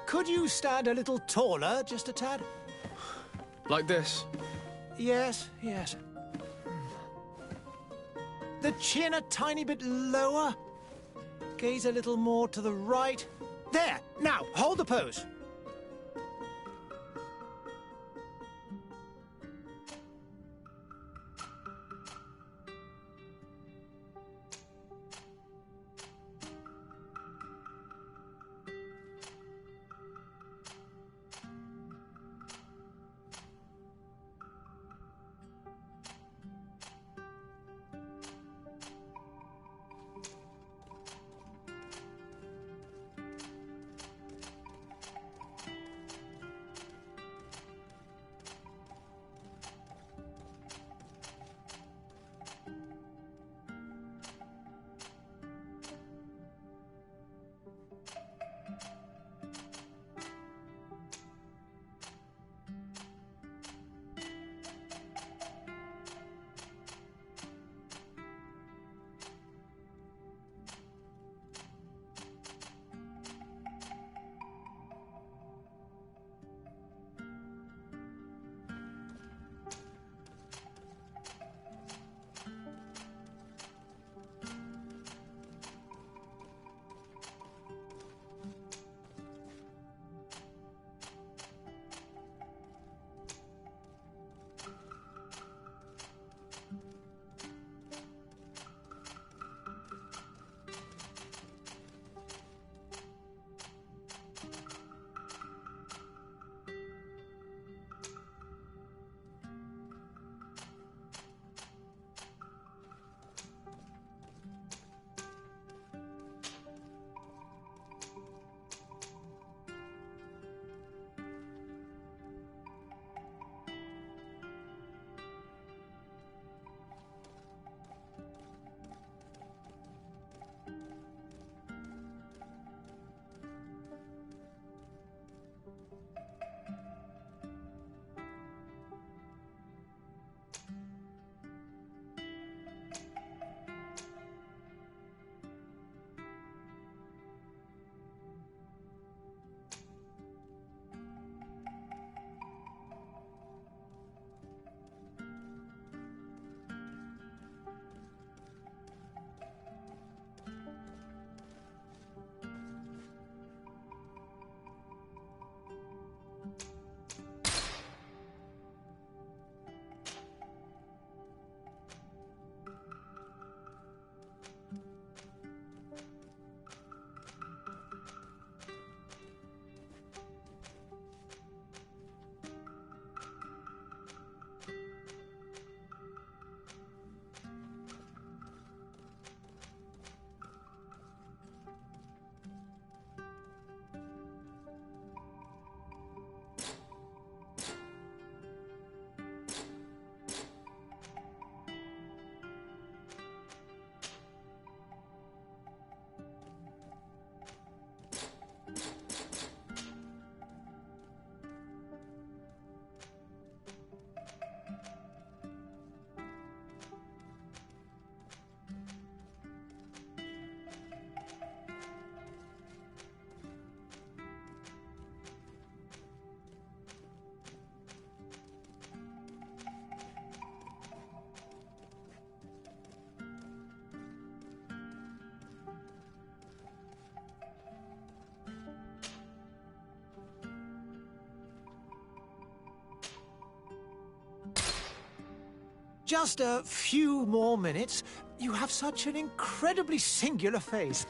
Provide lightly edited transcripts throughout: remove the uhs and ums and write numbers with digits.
Could you stand a little taller, just a tad? Like this? Yes, yes. The chin a tiny bit lower. Gaze a little more to the right. There! Now, hold the pose. Just a few more minutes. You have such an incredibly singular face.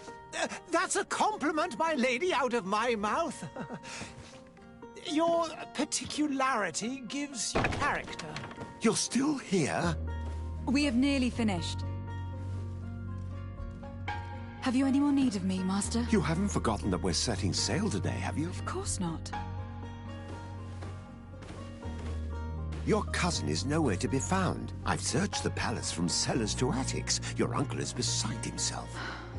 That's a compliment, my lady, out of my mouth. Your particularity gives you character. You're still here? We have nearly finished. Have you any more need of me, Master? You haven't forgotten that we're setting sail today, have you? Of course not. Your cousin is nowhere to be found. I've searched the palace from cellars to attics. Your uncle is beside himself.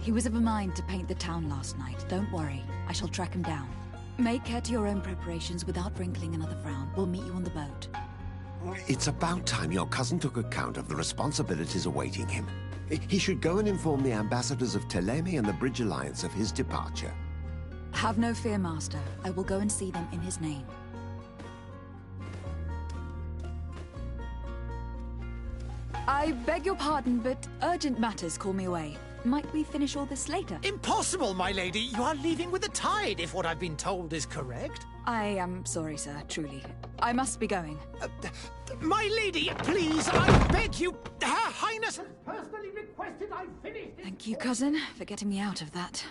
He was of a mind to paint the town last night. Don't worry. I shall track him down. Make care to your own preparations without wrinkling another frown. We'll meet you on the boat. It's about time your cousin took account of the responsibilities awaiting him. He should go and inform the ambassadors of Teleme and the Bridge Alliance of his departure. Have no fear, Master. I will go and see them in his name. I beg your pardon, but urgent matters call me away. Might we finish all this later? Impossible, my lady. You are leaving with the tide, if what I've been told is correct. I am sorry, sir, truly. I must be going. My lady, please, I beg you. Her Highness has personally requested I finish this. Thank you, cousin, for getting me out of that.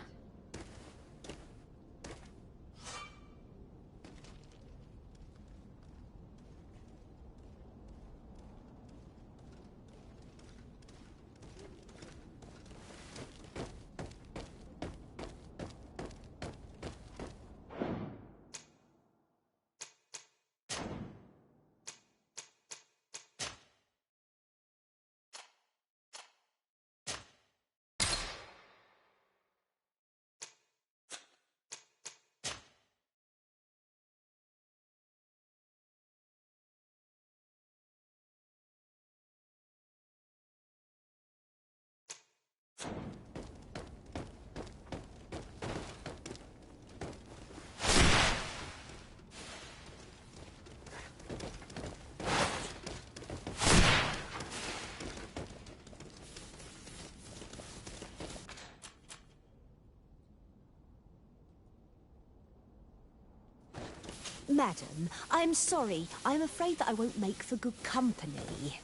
Madam, I'm sorry. I'm afraid that I won't make for good company.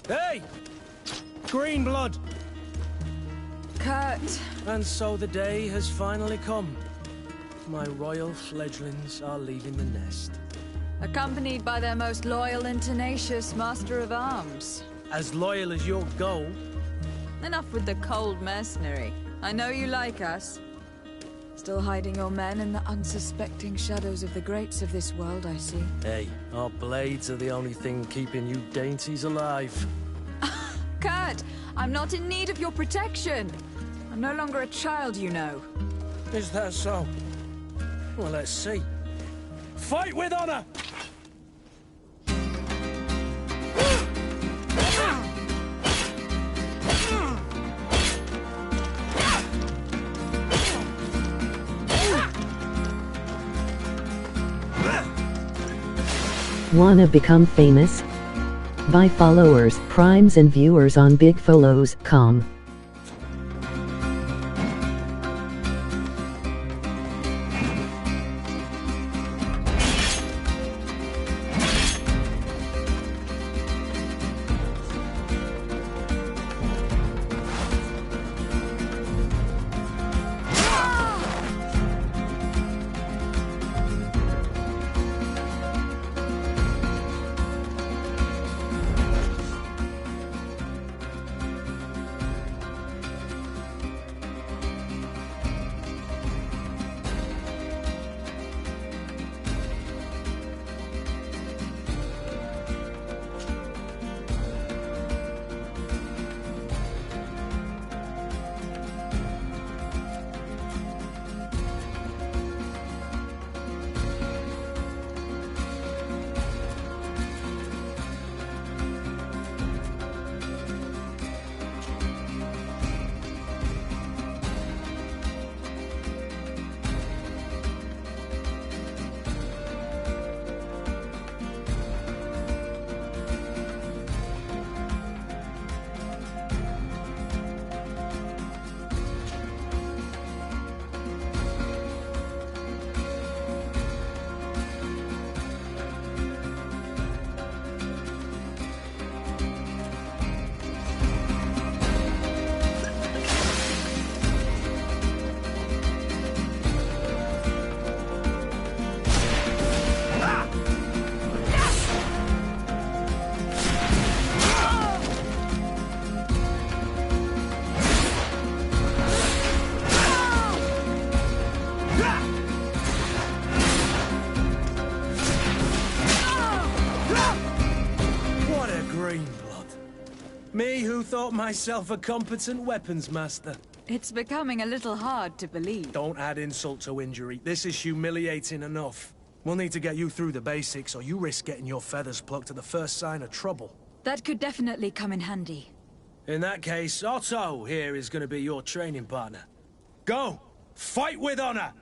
Hey! Green blood! Kurt! And so the day has finally come. My royal fledglings are leaving the nest. Accompanied by their most loyal and tenacious Master of Arms. As loyal as your gold. Enough with the cold mercenary. I know you like us. Still hiding your men in the unsuspecting shadows of the greats of this world, I see. Hey, our blades are the only thing keeping you dainties alive. Kurt, I'm not in need of your protection. I'm no longer a child, you know. Is that so? Well, let's see. Fight with honor! Wanna become famous? Buy followers, primes and viewers on bigfollows.com. thought myself a competent weapons master. It's becoming a little hard to believe. Don't add insult to injury. This is humiliating enough. We'll need to get you through the basics, or you risk getting your feathers plucked at the first sign of trouble. That could definitely come in handy. In that case, Otto here is going to be your training partner. Go! Fight with honor!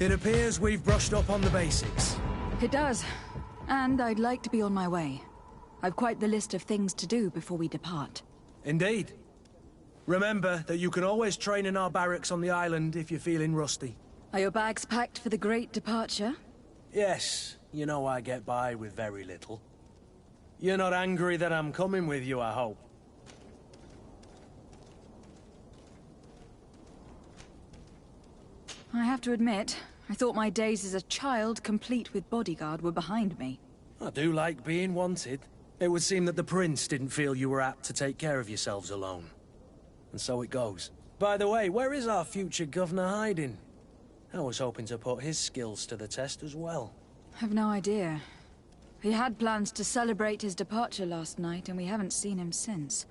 It appears we've brushed up on the basics. It does. And I'd like to be on my way. I've quite the list of things to do before we depart. Indeed. Remember that you can always train in our barracks on the island if you're feeling rusty. Are your bags packed for the great departure? Yes. You know I get by with very little. You're not angry that I'm coming with you, I hope. I have to admit, I thought my days as a child, complete with bodyguard, were behind me. I do like being wanted. It would seem that the prince didn't feel you were apt to take care of yourselves alone. And so it goes. By the way, where is our future governor hiding? I was hoping to put his skills to the test as well. I've no idea. He had plans to celebrate his departure last night, and we haven't seen him since.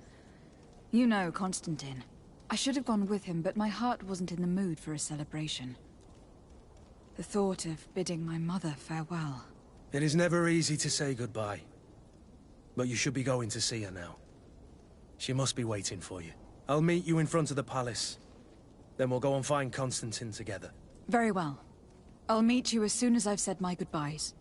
You know Constantine. I should have gone with him, but my heart wasn't in the mood for a celebration. The thought of bidding my mother farewell. It is never easy to say goodbye. But you should be going to see her now. She must be waiting for you. I'll meet you in front of the palace. Then we'll go and find Constantine together. Very well. I'll meet you as soon as I've said my goodbyes.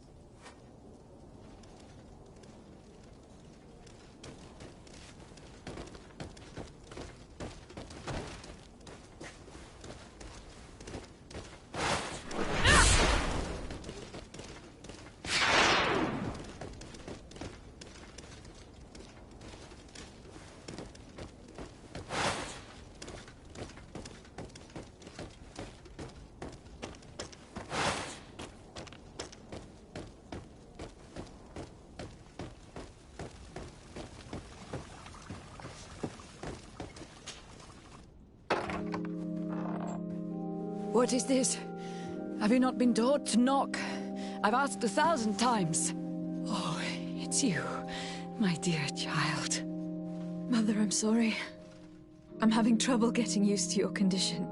What is this? Have you not been taught to knock? I've asked 1,000 times. Oh, it's you, my dear child. Mother, I'm sorry. I'm having trouble getting used to your condition.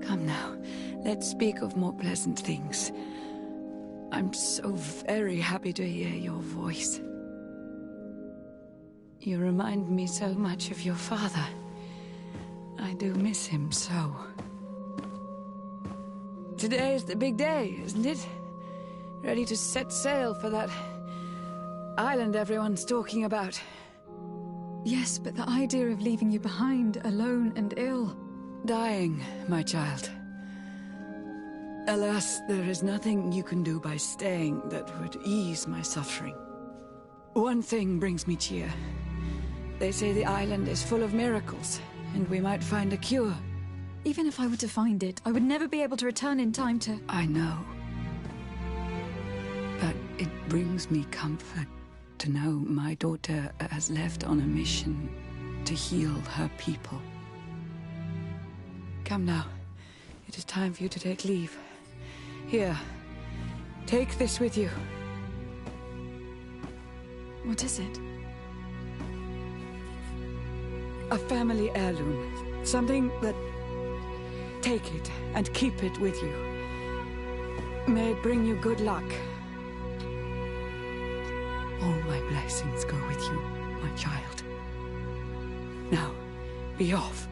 Come now, Let's speak of more pleasant things. I'm so very happy to hear your voice. You remind me so much of your father. I do miss him so. Today is the big day, isn't it? Ready to set sail for that island everyone's talking about. Yes, but the idea of leaving you behind, alone and ill. Dying, my child. Alas, there is nothing you can do by staying that would ease my suffering. One thing brings me cheer. They say the island is full of miracles, and we might find a cure. Even if I were to find it, I would never be able to return in time to... I know. But it brings me comfort to know my daughter has left on a mission to heal her people. Come now. It is time for you to take leave. Here, take this with you. What is it? A family heirloom. Something that... Take it and keep it with you. May it bring you good luck. All my blessings go with you, my child. Now, be off.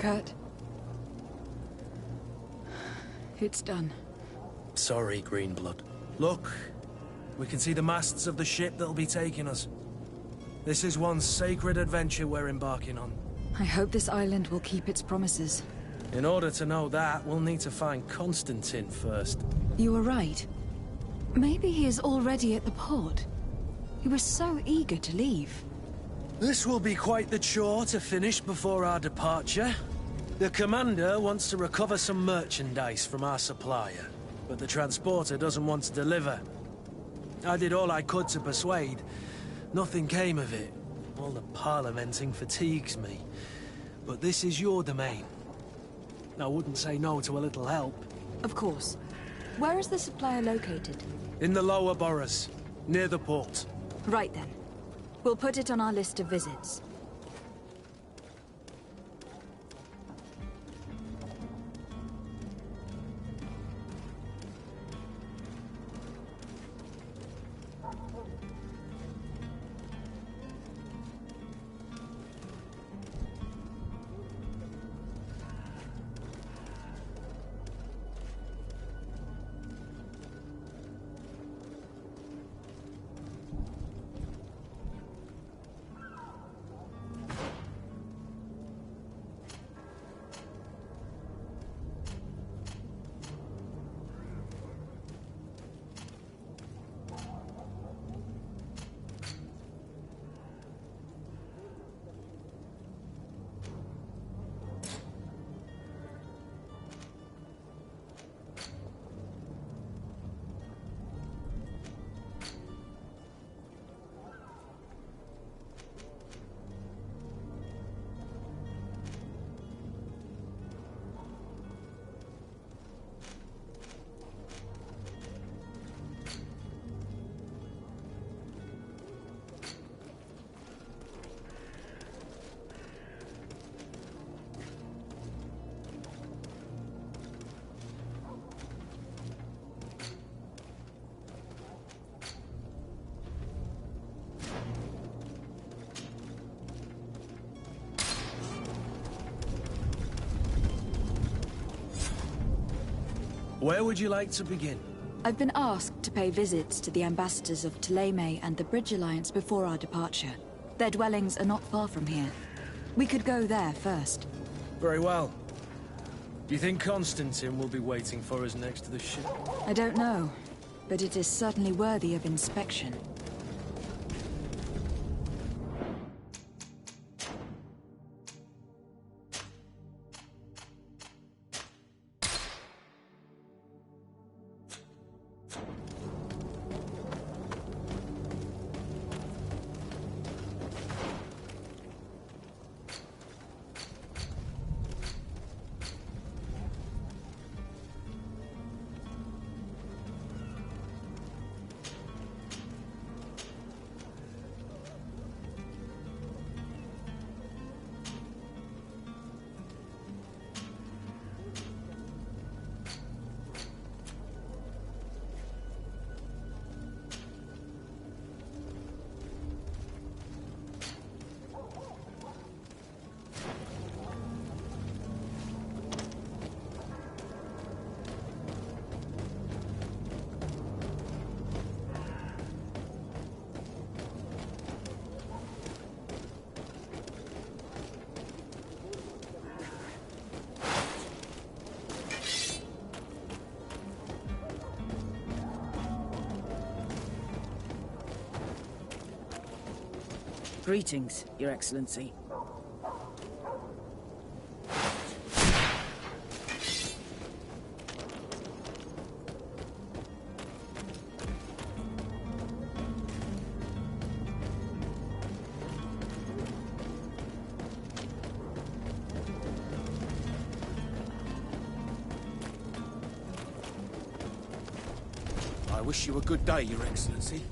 Kurt. It's done. Sorry, Greenblood. Look, we can see the masts of the ship that'll be taking us. This is one sacred adventure we're embarking on. I hope this island will keep its promises. In order to know that, we'll need to find Constantine first. You were right. Maybe he is already at the port. He was so eager to leave. This will be quite the chore to finish before our departure. The commander wants to recover some merchandise from our supplier, but the transporter doesn't want to deliver. I did all I could to persuade. Nothing came of it. All the parliamenting fatigues me. But this is your domain. I wouldn't say no to a little help. Of course. Where is the supplier located? In the lower boroughs, near the port. Right then. We'll put it on our list of visits. Where would you like to begin? I've been asked to pay visits to the ambassadors of Ptolemy and the Bridge Alliance before our departure. Their dwellings are not far from here. We could go there first. Very well. Do you think Constantine will be waiting for us next to the ship? I don't know, but it is certainly worthy of inspection. Greetings, Your Excellency. I wish you a good day, Your Excellency.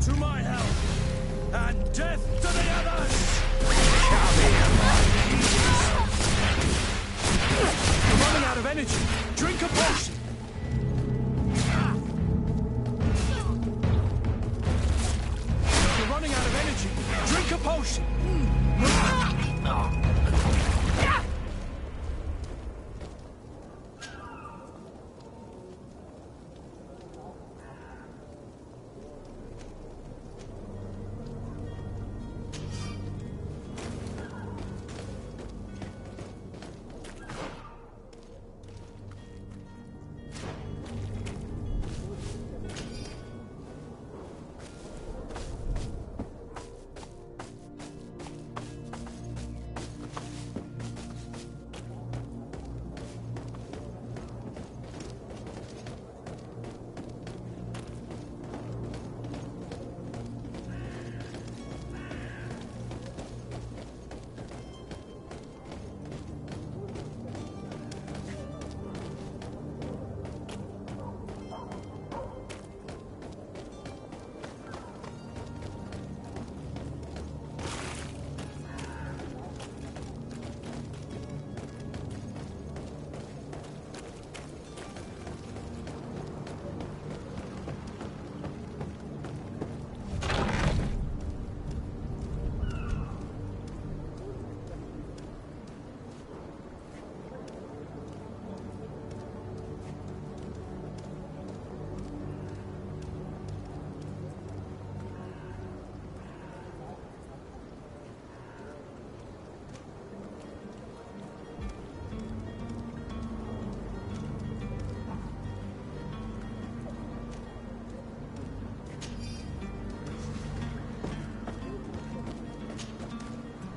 To my help, and death to the others! You're running out of energy. Drink a potion. You're running out of energy. Drink a potion.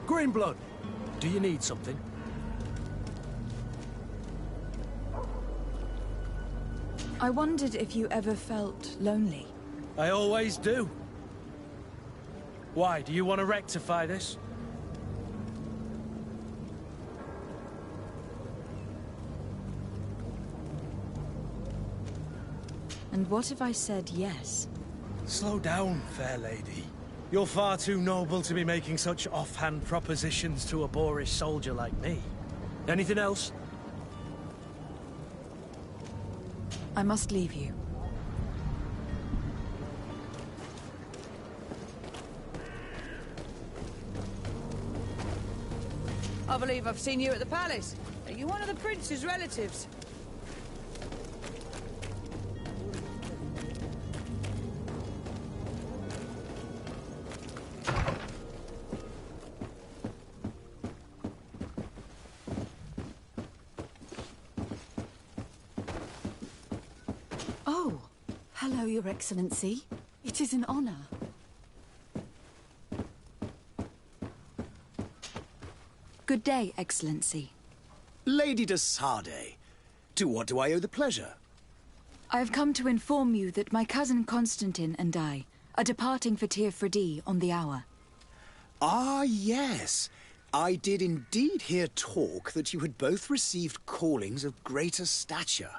Greenblood, do you need something? I wondered if you ever felt lonely. I always do. Why, do you want to rectify this? And what if I said yes? Slow down, fair lady. You're far too noble to be making such offhand propositions to a boorish soldier like me. Anything else? I must leave you. I believe I've seen you at the palace. Are you one of the prince's relatives? Oh, hello, Your Excellency. It is an honor. Good day, Excellency. Lady de Sardet, to what do I owe the pleasure? I have come to inform you that my cousin Constantine and I are departing for Tir Freddy on the hour. Ah, yes. I did indeed hear talk that you had both received callings of greater stature.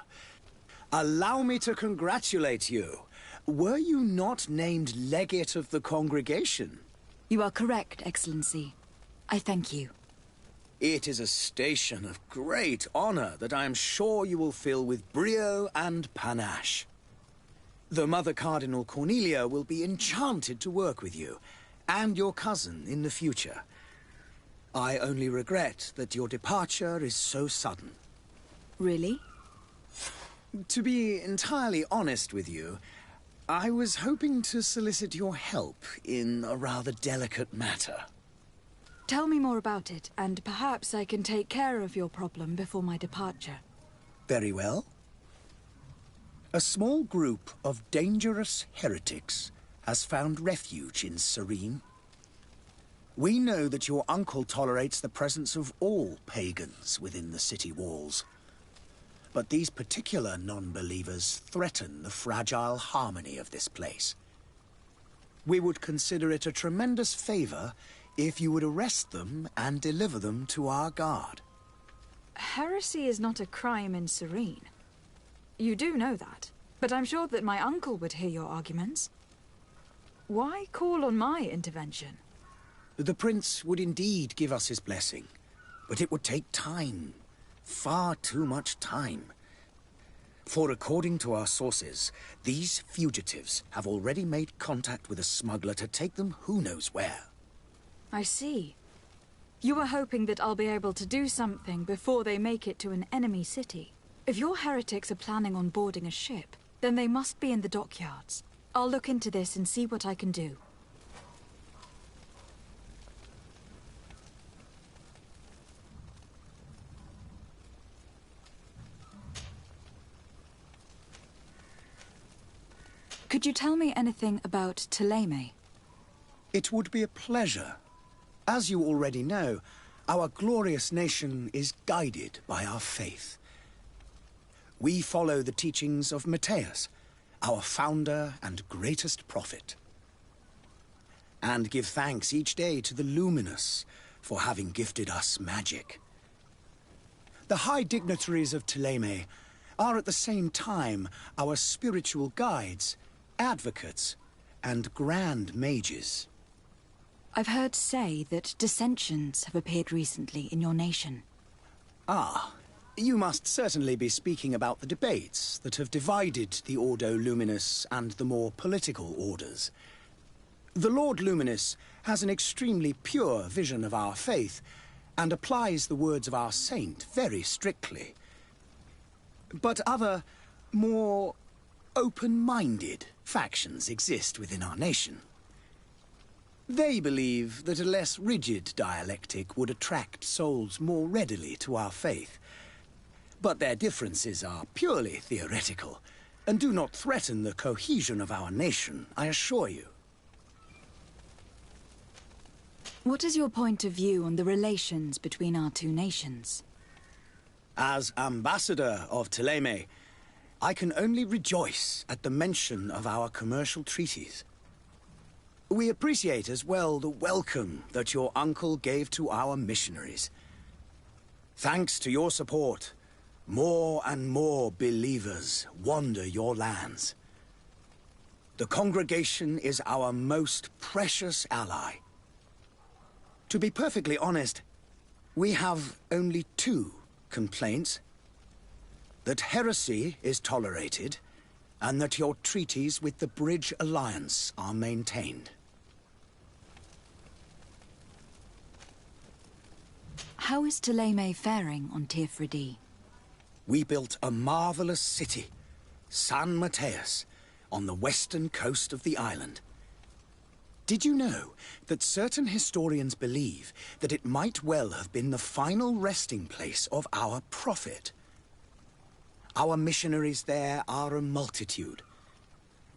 Allow me to congratulate you. Were you not named legate of the congregation? You are correct, Excellency. I thank you. It is a station of great honor that I am sure you will fill with brio and panache. The Mother Cardinal Cornelia will be enchanted to work with you, and your cousin in the future. I only regret that your departure is so sudden. Really? To be entirely honest with you, I was hoping to solicit your help in a rather delicate matter. Tell me more about it, and perhaps I can take care of your problem before my departure. Very well. A small group of dangerous heretics has found refuge in Serene. We know that your uncle tolerates the presence of all pagans within the city walls. But these particular non-believers threaten the fragile harmony of this place. We would consider it a tremendous favor if you would arrest them and deliver them to our guard. Heresy is not a crime in Serene. You do know that, but I'm sure that my uncle would hear your arguments. Why call on my intervention? The prince would indeed give us his blessing, but it would take time. Far too much time. For according to our sources, these fugitives have already made contact with a smuggler to take them who knows where. I see. You were hoping that I'll be able to do something before they make it to an enemy city. If your heretics are planning on boarding a ship, then they must be in the dockyards. I'll look into this and see what I can do. Could you tell me anything about Thélème? It would be a pleasure. As you already know, our glorious nation is guided by our faith. We follow the teachings of Matthias, our founder and greatest prophet, and give thanks each day to the Luminous for having gifted us magic. The high dignitaries of Thélème are at the same time our spiritual guides, advocates, and grand mages. I've heard say that dissensions have appeared recently in your nation. Ah, you must certainly be speaking about the debates that have divided the Ordo Luminous and the more political orders. The Lord Luminous has an extremely pure vision of our faith and applies the words of our saint very strictly. But other, more open-minded factions exist within our nation. They believe that a less rigid dialectic would attract souls more readily to our faith. But their differences are purely theoretical, and do not threaten the cohesion of our nation, I assure you. What is your point of view on the relations between our two nations? As ambassador of Thélème, I can only rejoice at the mention of our commercial treaties. We appreciate as well the welcome that your uncle gave to our missionaries. Thanks to your support, more and more believers wander your lands. The congregation is our most precious ally. To be perfectly honest, we have only two complaints. That heresy is tolerated, and that your treaties with the Bridge Alliance are maintained. How is Thélème faring on Tirfredi? We built a marvelous city, San Mateus, on the western coast of the island. Did you know that certain historians believe that it might well have been the final resting place of our prophet? Our missionaries there are a multitude.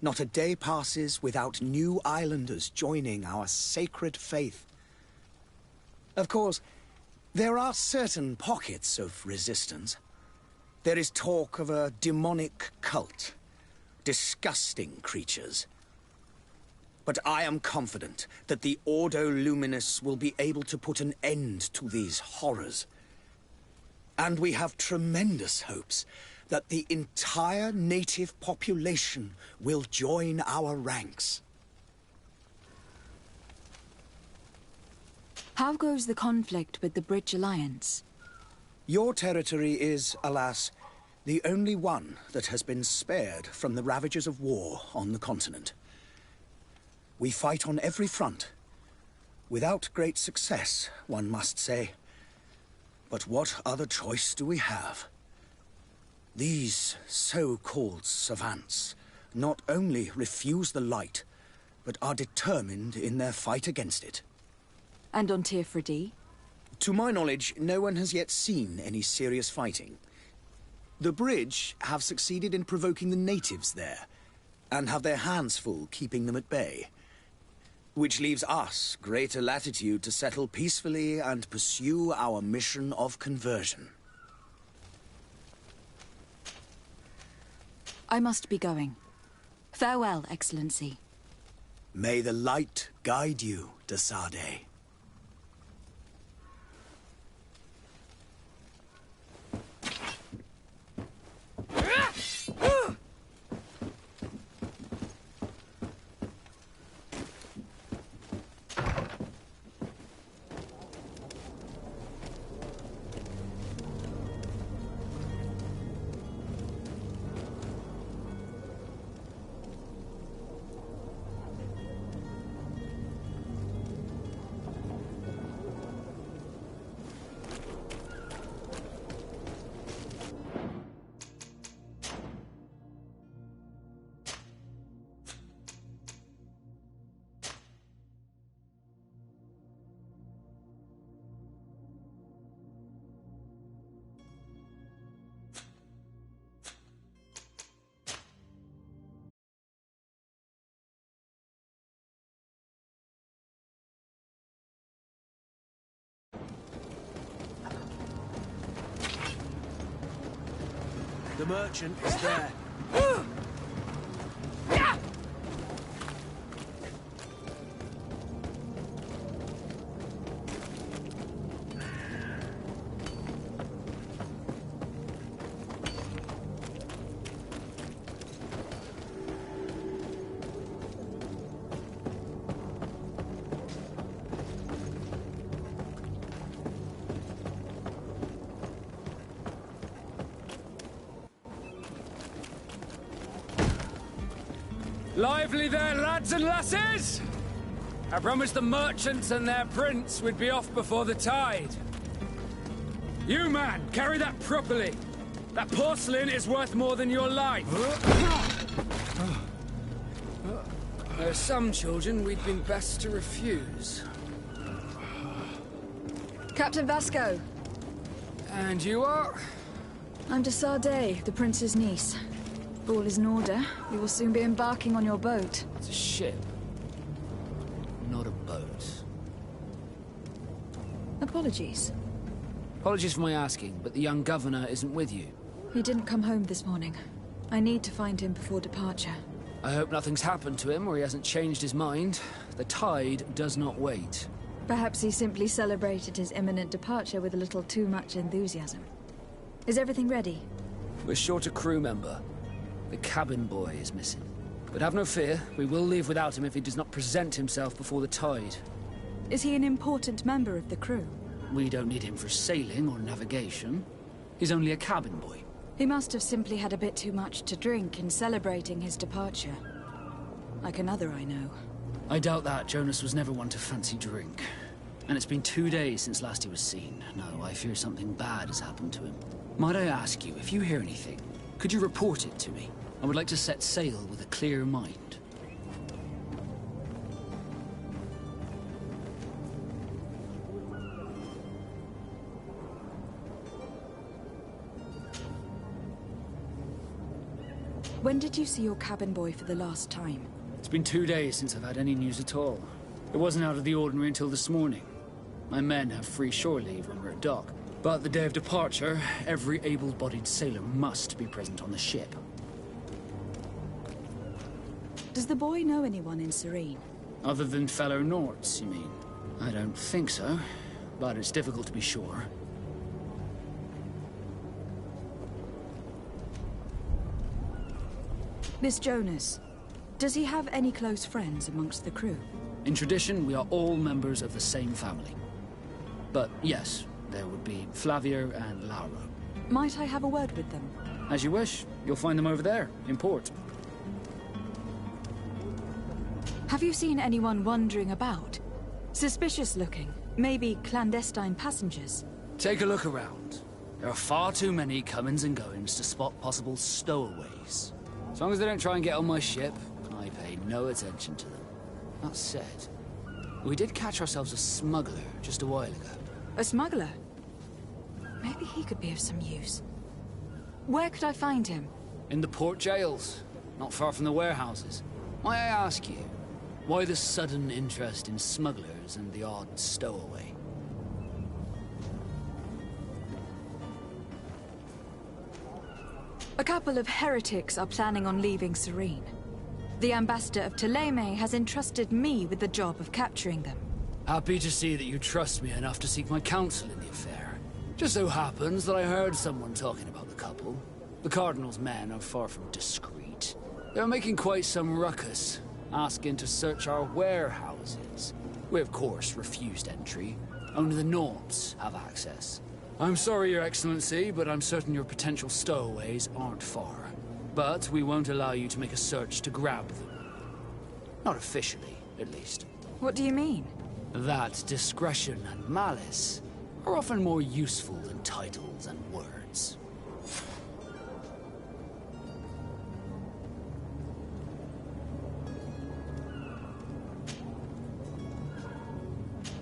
Not a day passes without new islanders joining our sacred faith. Of course, there are certain pockets of resistance. There is talk of a demonic cult. Disgusting creatures. But I am confident that the Ordo Luminus will be able to put an end to these horrors. And we have tremendous hopes that the entire native population will join our ranks. How goes the conflict with the Bridge Alliance? Your territory is, alas, the only one that has been spared from the ravages of war on the continent. We fight on every front. Without great success, one must say. But what other choice do we have? These so-called savants not only refuse the light, but are determined in their fight against it. And on Tirfredi? To my knowledge, no one has yet seen any serious fighting. The Bridge have succeeded in provoking the natives there, and have their hands full keeping them at bay. Which leaves us greater latitude to settle peacefully and pursue our mission of conversion. I must be going. Farewell, Excellency. May the light guide you, de Sade. The merchant is there. Lively there, lads and lasses! I promised the merchants and their prince we'd be off before the tide. You, man, carry that properly. That porcelain is worth more than your life. There are some children we'd been best to refuse. Captain Vasco. And you are? I'm de Sade, the prince's niece. If all is in order, we will soon be embarking on your boat. It's a ship, not a boat. Apologies. Apologies for my asking, but the young governor isn't with you. He didn't come home this morning. I need to find him before departure. I hope nothing's happened to him or he hasn't changed his mind. The tide does not wait. Perhaps he simply celebrated his imminent departure with a little too much enthusiasm. Is everything ready? We're short a crew member. The cabin boy is missing. But have no fear, we will leave without him if he does not present himself before the tide. Is he an important member of the crew? We don't need him for sailing or navigation. He's only a cabin boy. He must have simply had a bit too much to drink in celebrating his departure. Like another I know. I doubt that. Jonas was never one to fancy drink. And it's been 2 days since last he was seen. No, I fear something bad has happened to him. Might I ask you, if you hear anything, could you report it to me? I would like to set sail with a clear mind. When did you see your cabin boy for the last time? It's been 2 days since I've had any news at all. It wasn't out of the ordinary until this morning. My men have free shore leave when we're at dock. But the day of departure, every able-bodied sailor must be present on the ship. Does the boy know anyone in Serene? Other than fellow Norts, you mean? I don't think so, but it's difficult to be sure. This Jonas, does he have any close friends amongst the crew? In tradition, we are all members of the same family. But yes, there would be Flavia and Laura. Might I have a word with them? As you wish. You'll find them over there, in port. Have you seen anyone wandering about? Suspicious looking. Maybe clandestine passengers. Take a look around. There are far too many comings and goings to spot possible stowaways. As long as they don't try and get on my ship, I pay no attention to them. That said, we did catch ourselves a smuggler just a while ago. A smuggler? Maybe he could be of some use. Where could I find him? In the port jails, not far from the warehouses. May I ask you, why the sudden interest in smugglers and the odd stowaway? A couple of heretics are planning on leaving Serene. The ambassador of Ptolemy has entrusted me with the job of capturing them. Happy to see that you trust me enough to seek my counsel in the affair. Just so happens that I heard someone talking about the couple. The Cardinal's men are far from discreet. They're making quite some ruckus, asking to search our warehouses. We of course refused entry. Only the Norts have access. I'm sorry, Your Excellency, but I'm certain your potential stowaways aren't far. But we won't allow you to make a search to grab them. Not officially, at least. What do you mean? That discretion and malice are often more useful than titles and words.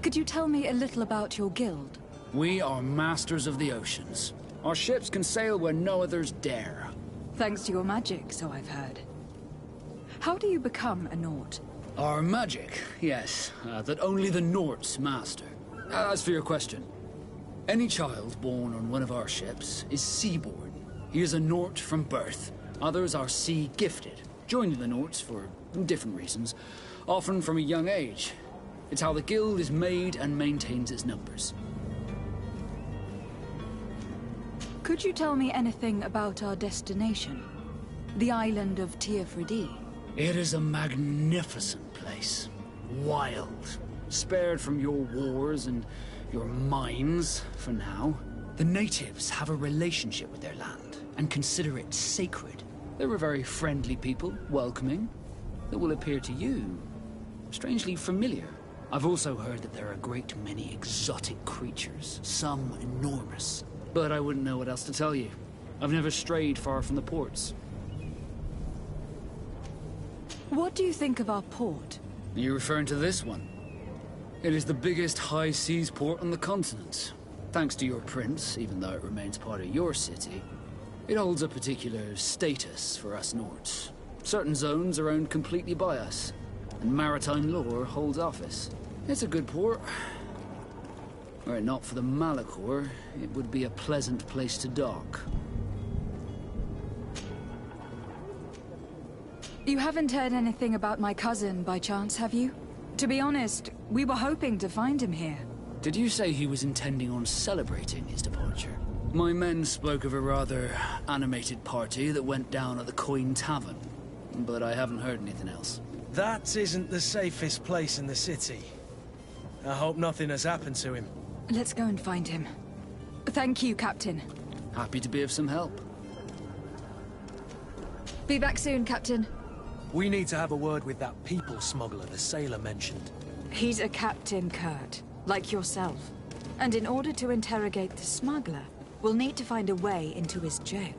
Could you tell me a little about your guild? We are masters of the oceans. Our ships can sail where no others dare. Thanks to your magic, so I've heard. How do you become a Nort? Our magic, yes, that only the Norts master. As for your question, any child born on one of our ships is seaborn. He is a Nort from birth. Others are sea-gifted, joining the Norts for different reasons, often from a young age. It's how the guild is made and maintains its numbers. Could you tell me anything about our destination? The island of Teofridi? It is a magnificent place. Wild. Spared from your wars and your mines, for now. The natives have a relationship with their land, and consider it sacred. They're a very friendly people, welcoming, that will appear to you strangely familiar. I've also heard that there are a great many exotic creatures, some enormous. But I wouldn't know what else to tell you. I've never strayed far from the ports. What do you think of our port? Are you referring to this one? It is the biggest high seas port on the continent. Thanks to your prince, even though it remains part of your city, it holds a particular status for us Norts. Certain zones are owned completely by us, and maritime law holds office. It's a good port. Were it not for the Malachor, it would be a pleasant place to dock. You haven't heard anything about my cousin by chance, have you? To be honest, we were hoping to find him here. Did you say he was intending on celebrating his departure? My men spoke of a rather animated party that went down at the Coin Tavern. but I haven't heard anything else. That isn't the safest place in the city. I hope nothing has happened to him. Let's go and find him. Thank you, Captain. Happy to be of some help. Be back soon, Captain. We need to have a word with that people smuggler the sailor mentioned. He's a captain, Kurt, like yourself. And in order to interrogate the smuggler, we'll need to find a way into his jail.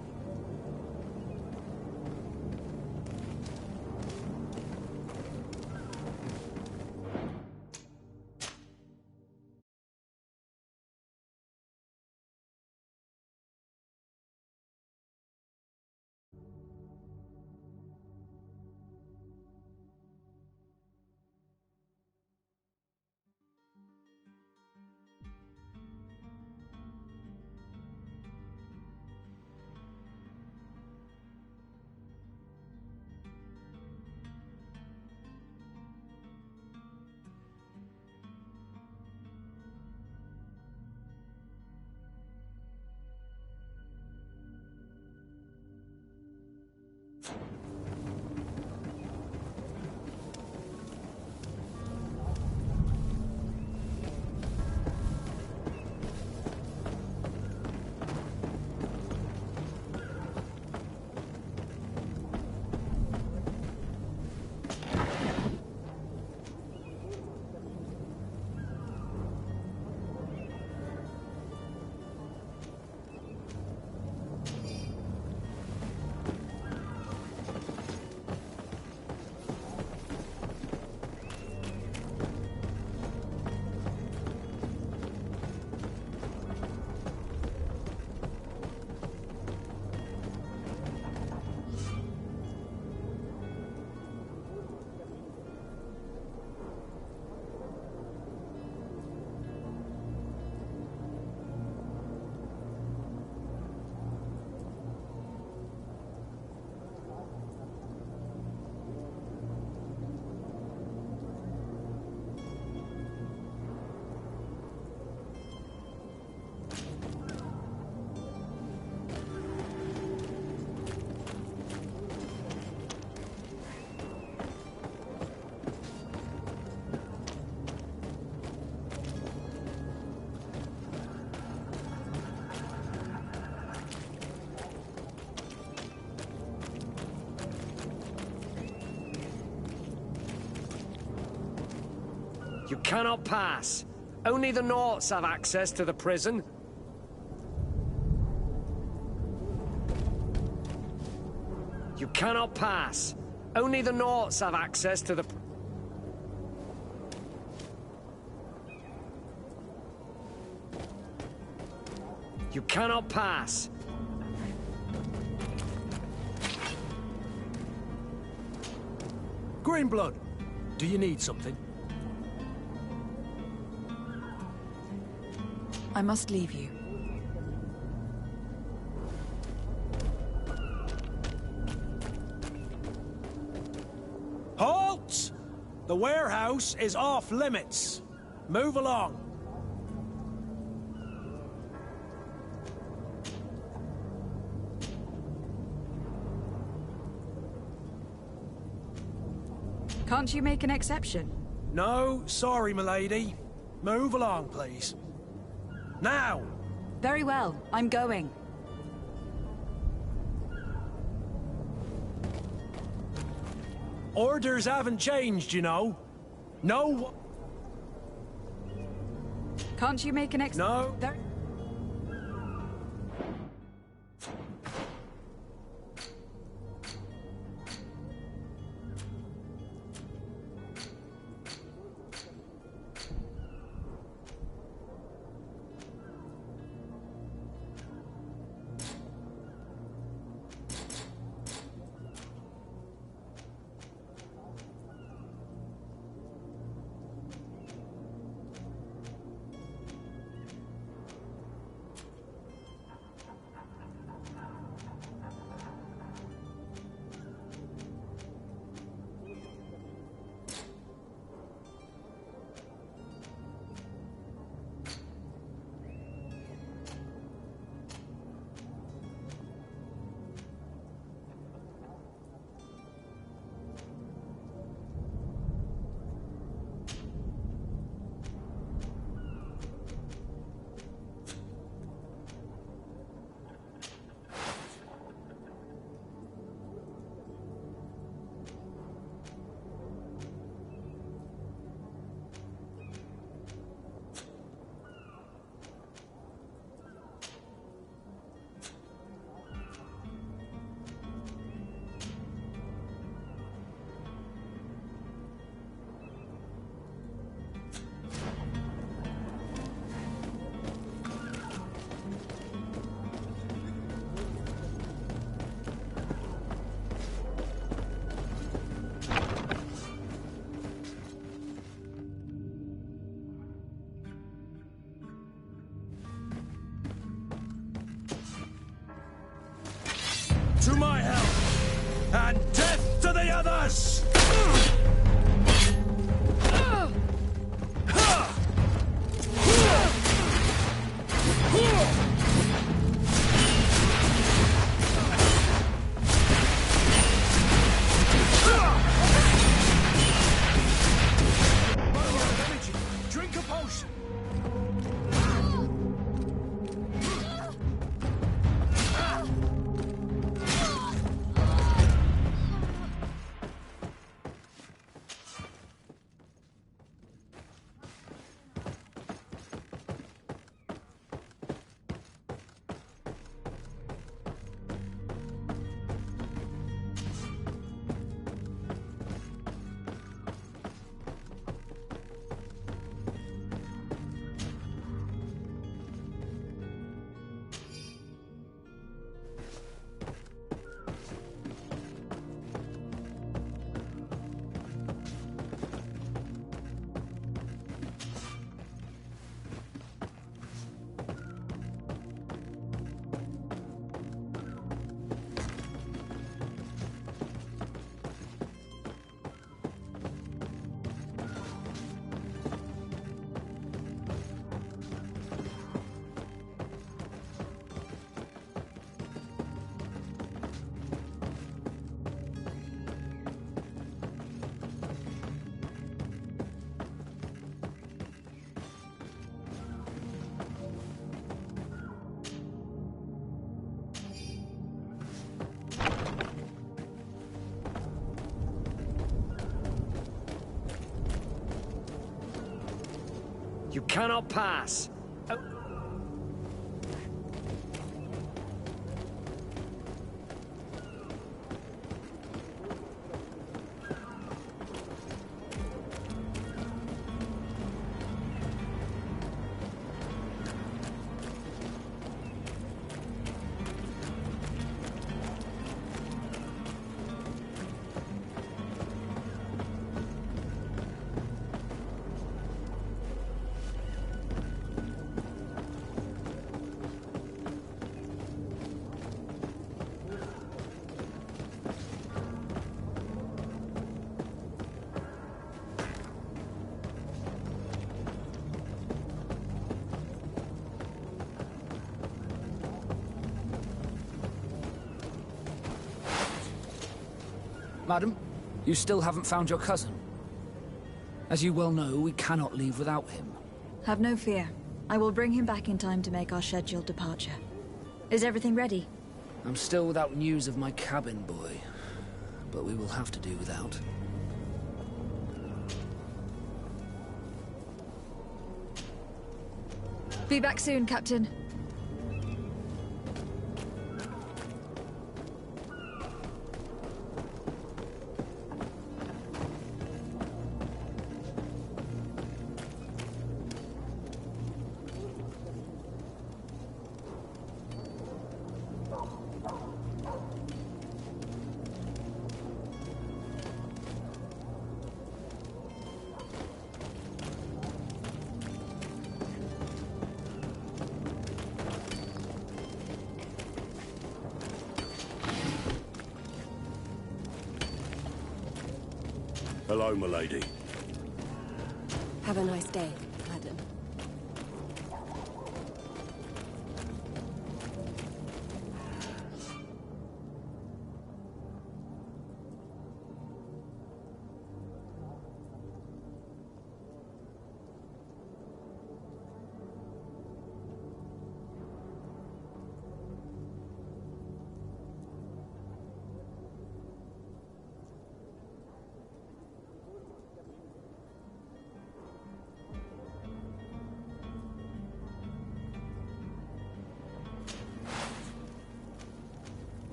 You cannot pass. Only the Norts have access to the prison. You cannot pass. Only the Norts have access to the... You cannot pass. Greenblood, do you need something? I must leave you. Halt! The warehouse is off limits. Move along. Can't you make an exception? No, sorry, milady. Move along, please. Now! Very well, I'm going. Orders haven't changed, you know. No... Can't you make an No. us! Drink a potion. You cannot pass. Oh. Madam, you still haven't found your cousin. As you well know, we cannot leave without him. Have no fear. I will bring him back in time to make our scheduled departure. Is everything ready? I'm still without news of my cabin boy, but we will have to do without. Be back soon, Captain. Hello, milady. Have a nice day, madam.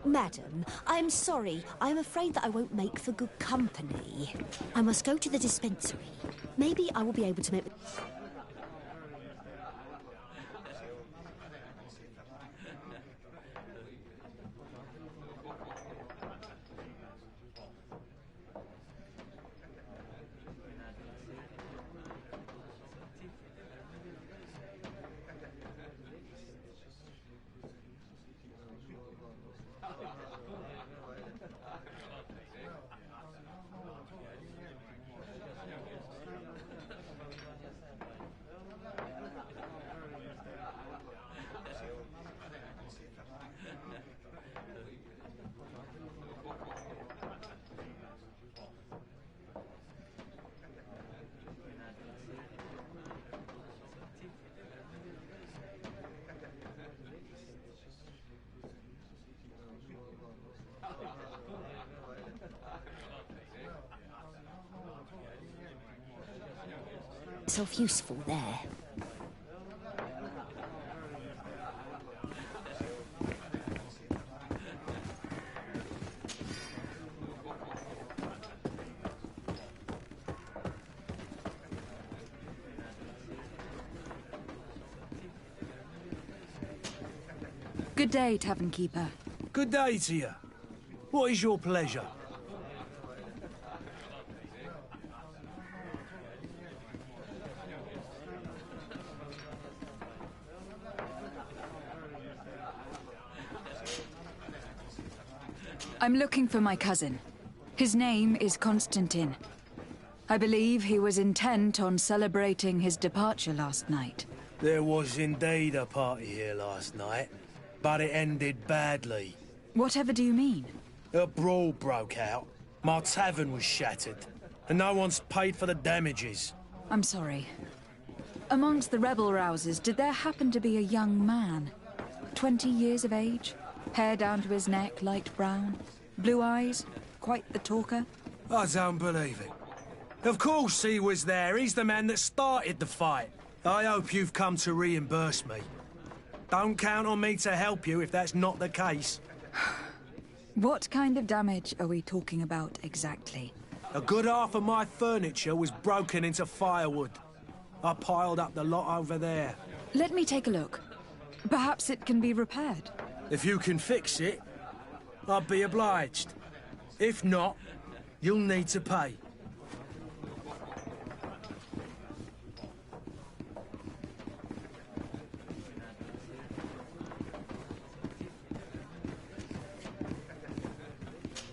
Madam, I'm sorry. I'm afraid that I won't make for good company. I must go to the dispensary. Maybe I will be able to make... ...self useful there. Good day, Tavern Keeper. Good day to you. What is your pleasure? I'm looking for my cousin. His name is Constantine. I believe he was intent on celebrating his departure last night. There was indeed a party here last night, but it ended badly. Whatever do you mean? A brawl broke out. My tavern was shattered, and no one's paid for the damages. I'm sorry. Amongst the rebel rousers, did there happen to be a young man? 20 years of age? Hair down to his neck, light brown? Blue eyes? Quite the talker? I don't believe it. Of course he was there. He's the man that started the fight. I hope you've come to reimburse me. Don't count on me to help you if that's not the case. What kind of damage are we talking about exactly? A good half of my furniture was broken into firewood. I piled up the lot over there. Let me take a look. Perhaps it can be repaired. If you can fix it, I'd be obliged. If not, you'll need to pay.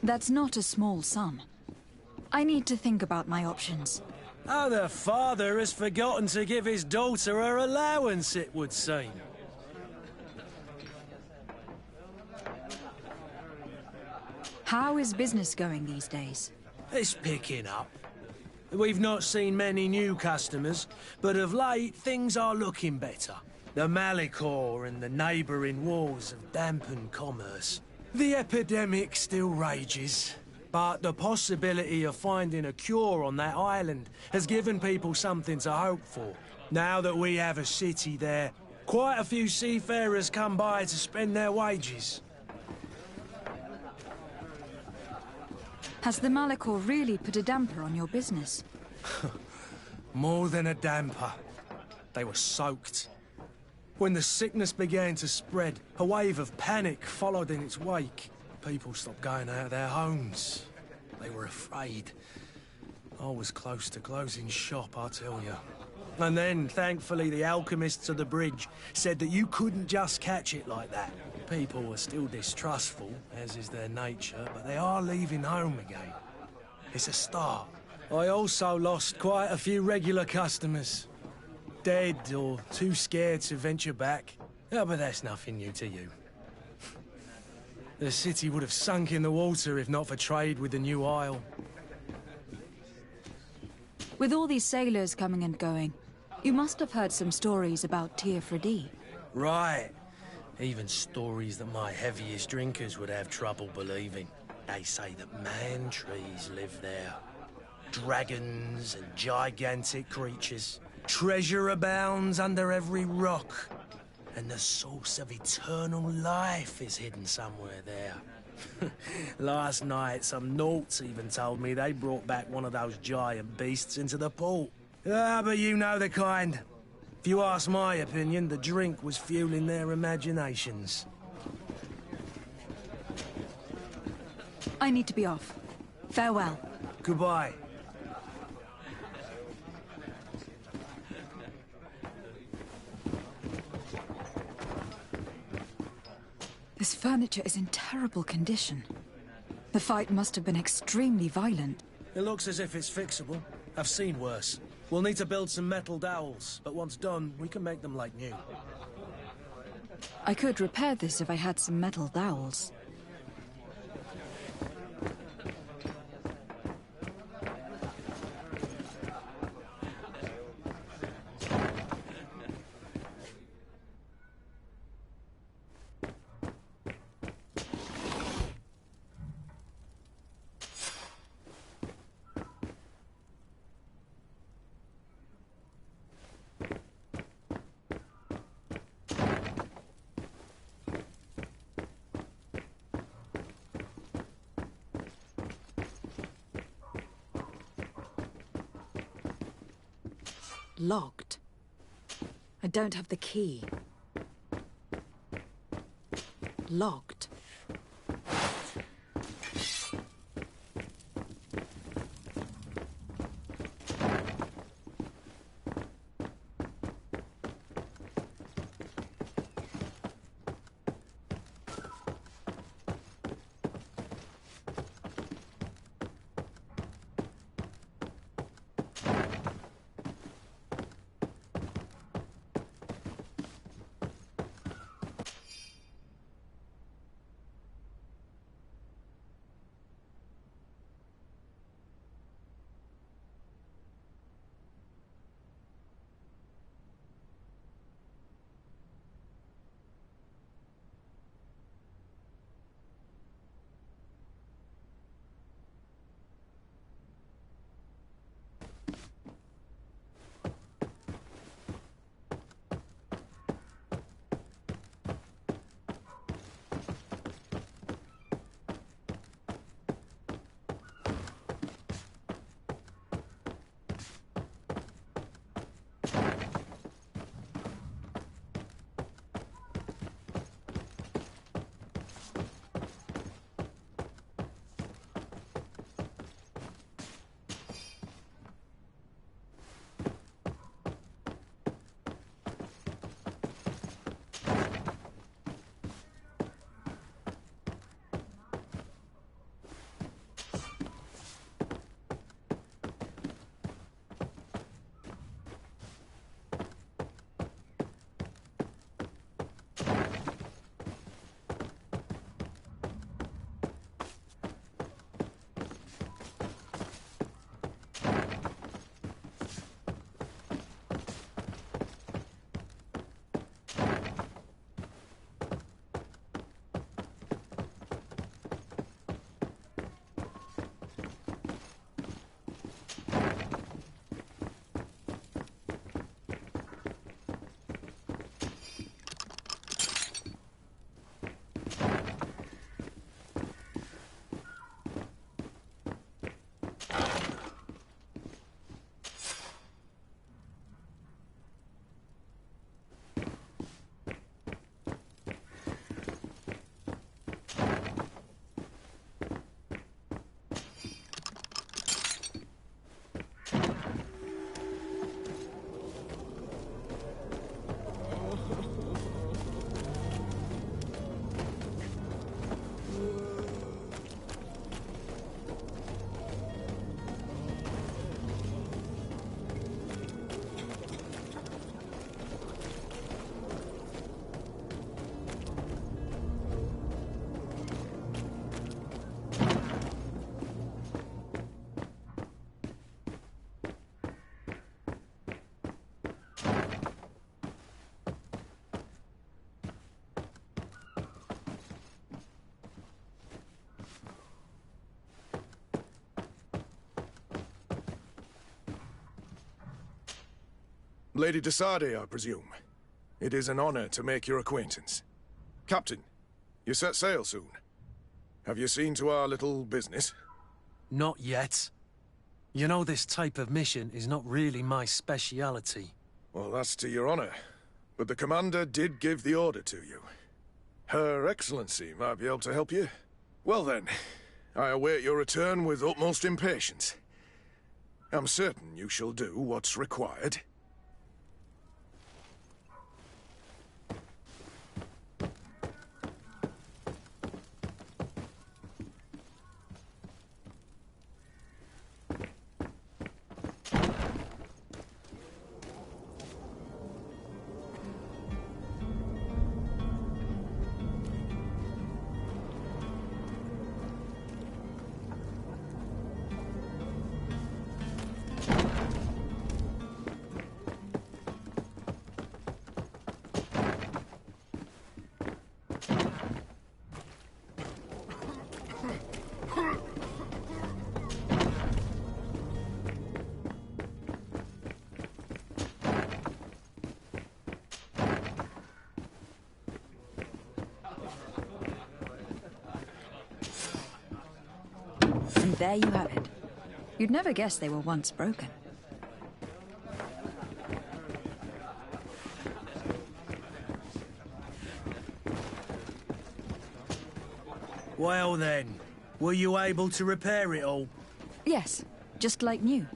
That's not a small sum. I need to think about my options. Oh, the father has forgotten to give his daughter her allowance, it would seem. How is business going these days? It's picking up. We've not seen many new customers, but of late things are looking better. The Malicor and the neighbouring wars have dampened commerce. The epidemic still rages, but the possibility of finding a cure on that island has given people something to hope for. Now that we have a city there, quite a few seafarers come by to spend their wages. Has the Malicor really put a damper on your business? More than a damper. They were soaked. When the sickness began to spread, a wave of panic followed in its wake. People stopped going out of their homes. They were afraid. I was close to closing shop, I tell you. And then, thankfully, the alchemists of the bridge said that you couldn't just catch it like that. People are still distrustful, as is their nature, but they are leaving home again. It's a start. I also lost quite a few regular customers. Dead or too scared to venture back. Oh, but that's nothing new to you. The city would have sunk in the water if not for trade with the new isle. With all these sailors coming and going, you must have heard some stories about Teofredi. Right. Even stories that my heaviest drinkers would have trouble believing. They say that man-trees live there. Dragons and gigantic creatures. Treasure abounds under every rock. And the source of eternal life is hidden somewhere there. Last night, some naughts even told me they brought back one of those giant beasts into the port. Ah, but you know the kind. If you ask my opinion, the drink was fueling their imaginations. I need to be off. Farewell. Goodbye. This furniture is in terrible condition. The fight must have been extremely violent. It looks as if it's fixable. I've seen worse. We'll need to build some metal dowels, but once done, we can make them like new. I could repair this if I had some metal dowels. Locked. I don't have the key. Locked. Lady de Sardet, I presume. It is an honor to make your acquaintance. Captain, you set sail soon. Have you seen to our little business? Not yet. You know, this type of mission is not really my speciality. Well, that's to your honor. But the commander did give the order to you. Her Excellency might be able to help you. Well then, I await your return with utmost impatience. I'm certain you shall do what's required. And there you have it. You'd never guess they were once broken. Well then, were you able to repair it all? Yes, just like new.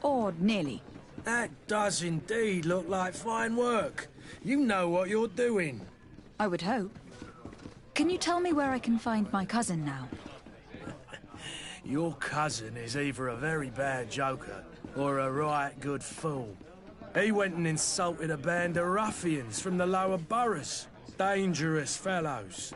Or nearly. That does indeed look like fine work. You know what you're doing. I would hope. Can you tell me where I can find my cousin now? Your cousin is either a very bad joker or a right good fool. He went and insulted a band of ruffians from the lower boroughs. Dangerous fellows.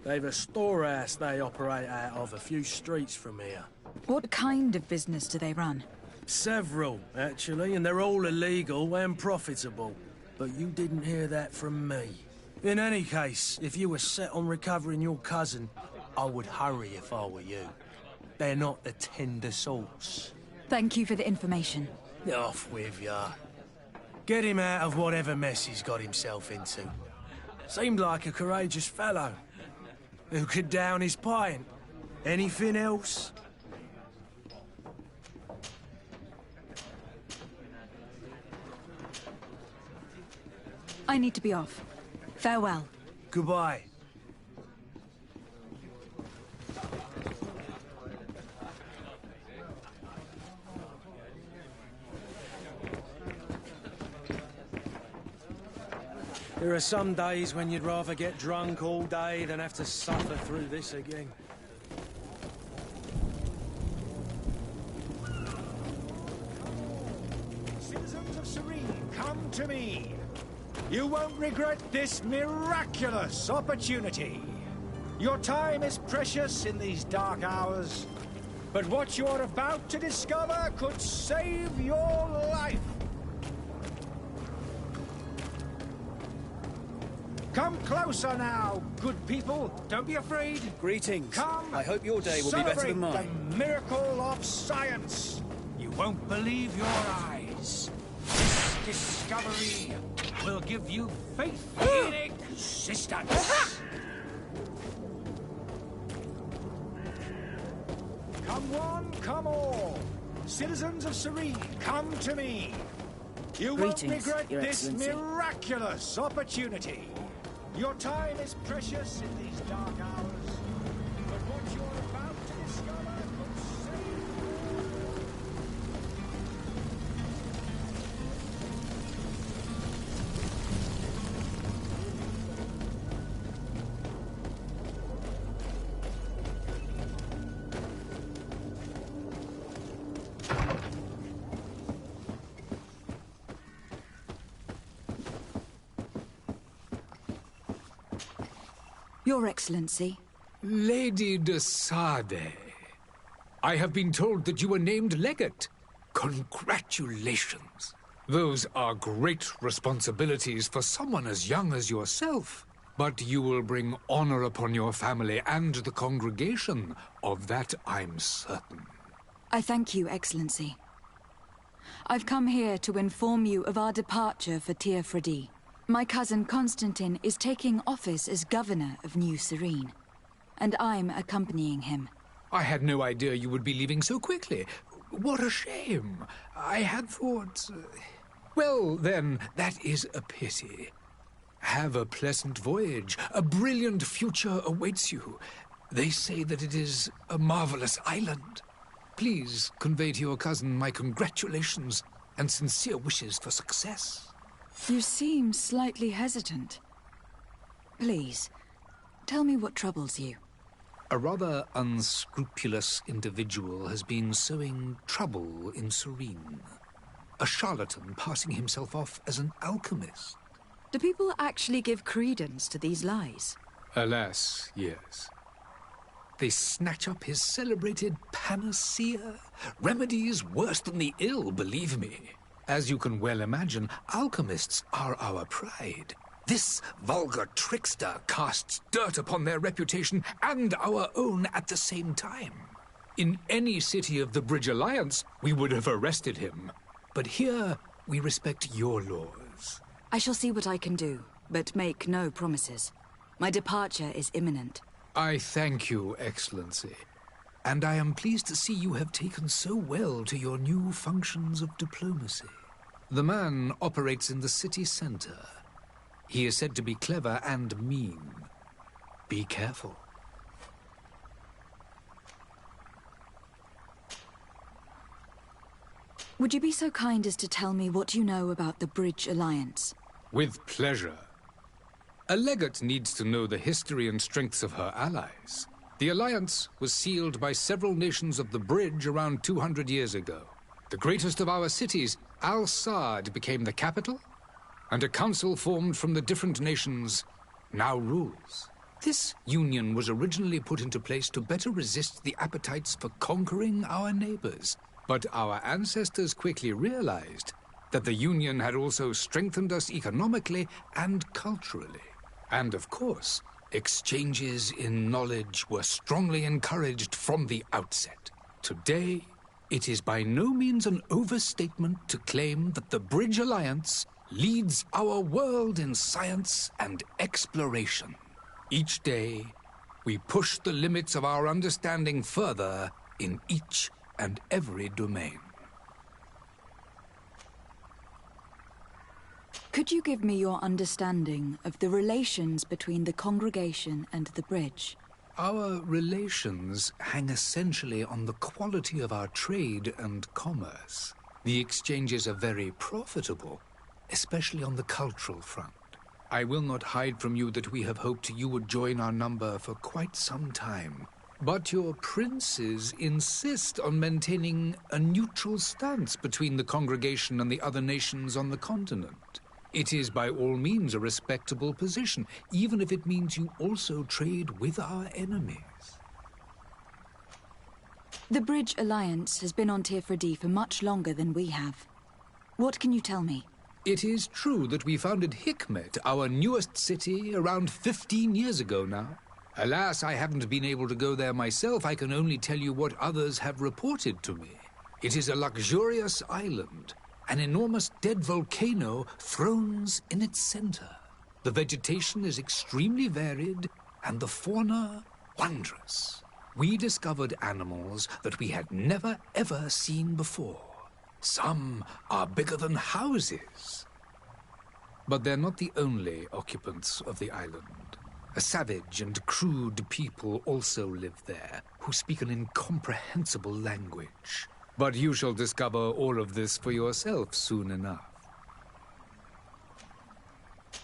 They've a storehouse they operate out of a few streets from here. What kind of business do they run? Several, actually, and they're all illegal and profitable. But you didn't hear that from me. In any case, if you were set on recovering your cousin, I would hurry if I were you. They're not the tender sorts. Thank you for the information. Off with ya. Get him out of whatever mess he's got himself into. Seemed like a courageous fellow. Who could down his pint? Anything else? I need to be off. Farewell. Goodbye. There are some days when you'd rather get drunk all day than have to suffer through this again. Citizens of Serene, come to me. You won't regret this miraculous opportunity. Your time is precious in these dark hours, but what you're about to discover could save your life. Come closer now, good people. Don't be afraid. Greetings. Come. I hope your day will be better than mine. Celebrate the miracle of science. You won't believe your eyes. This discovery will give you faith in existence. Come one, come all. Citizens of Serene, come to me. You won't regret Your this Excellency. miraculous opportunity. Your time is precious in these dark hours, but what you're about to discover could save Your Excellency. Lady de Sade, I have been told that you were named legate. Congratulations. Those are great responsibilities for someone as young as yourself. But you will bring honor upon your family and the congregation. Of that I'm certain. I thank you, Excellency. I've come here to inform you of our departure for Tir Fredi. My cousin Constantine is taking office as governor of New Serene. and I'm accompanying him. I had no idea you would be leaving so quickly. What a shame. I had thought... Well, then, that is a pity. Have a pleasant voyage. A brilliant future awaits you. They say that it is a marvelous island. Please convey to your cousin my congratulations and sincere wishes for success. You seem slightly hesitant. Please, tell me what troubles you. A rather unscrupulous individual has been sowing trouble in Serene. A charlatan passing himself off as an alchemist. Do people actually give credence to these lies? Alas, yes. They snatch up his celebrated panacea. Remedies worse than the ill, believe me. As you can well imagine, alchemists are our pride. This vulgar trickster casts dirt upon their reputation and our own at the same time. In any city of the Bridge Alliance, we would have arrested him. But here, we respect your laws. I shall see what I can do, but make no promises. My departure is imminent. I thank you, Excellency. And I am pleased to see you have taken so well to your new functions of diplomacy. The man operates in the city center. He is said to be clever and mean. Be careful. Would you be so kind as to tell me what you know about the Bridge Alliance? With pleasure. A legate needs to know the history and strengths of her allies. The alliance was sealed by several nations of the Bridge around 200 years ago. The greatest of our cities, Al-Saad, became the capital, and a council formed from the different nations now rules. This union was originally put into place to better resist the appetites for conquering our neighbors. But our ancestors quickly realized that the union had also strengthened us economically and culturally. And of course, exchanges in knowledge were strongly encouraged from the outset. Today, it is by no means an overstatement to claim that the Bridge Alliance leads our world in science and exploration. Each day, we push the limits of our understanding further in each and every domain. Could you give me your understanding of the relations between the congregation and the Bridge? Our relations hang essentially on the quality of our trade and commerce. The exchanges are very profitable, especially on the cultural front. I will not hide from you that we have hoped you would join our number for quite some time. But your princes insist on maintaining a neutral stance between the congregation and the other nations on the continent. It is by all means a respectable position, even if it means you also trade with our enemies. The Bridge Alliance has been on Tirfredi for much longer than we have. What can you tell me? It is true that we founded Hikmet, our newest city, around 15 years ago now. Alas, I haven't been able to go there myself. I can only tell you what others have reported to me. It is a luxurious island. An enormous dead volcano thrones in its center. The vegetation is extremely varied, and the fauna wondrous. We discovered animals that we had never ever seen before. Some are bigger than houses. But they're not the only occupants of the island. A savage and crude people also live there, who speak an incomprehensible language. But you shall discover all of this for yourself soon enough.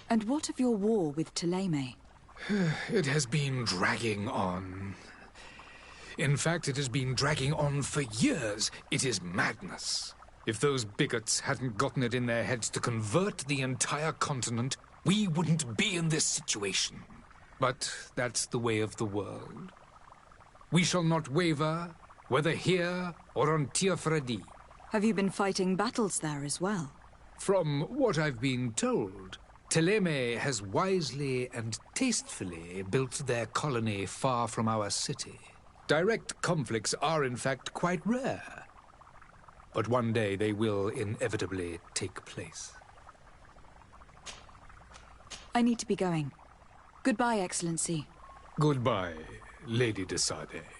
And what of your war with Thélème? It has been dragging on. In fact, it has been dragging on for years. It is madness. If those bigots hadn't gotten it in their heads to convert the entire continent, we wouldn't be in this situation. But that's the way of the world. We shall not waver, whether here or on Tirfredi. Have you been fighting battles there as well? From what I've been told, Thélème has wisely and tastefully built their colony far from our city. Direct conflicts are in fact quite rare. But one day they will inevitably take place. I need to be going. Goodbye, Excellency. Goodbye, Lady de Sardet.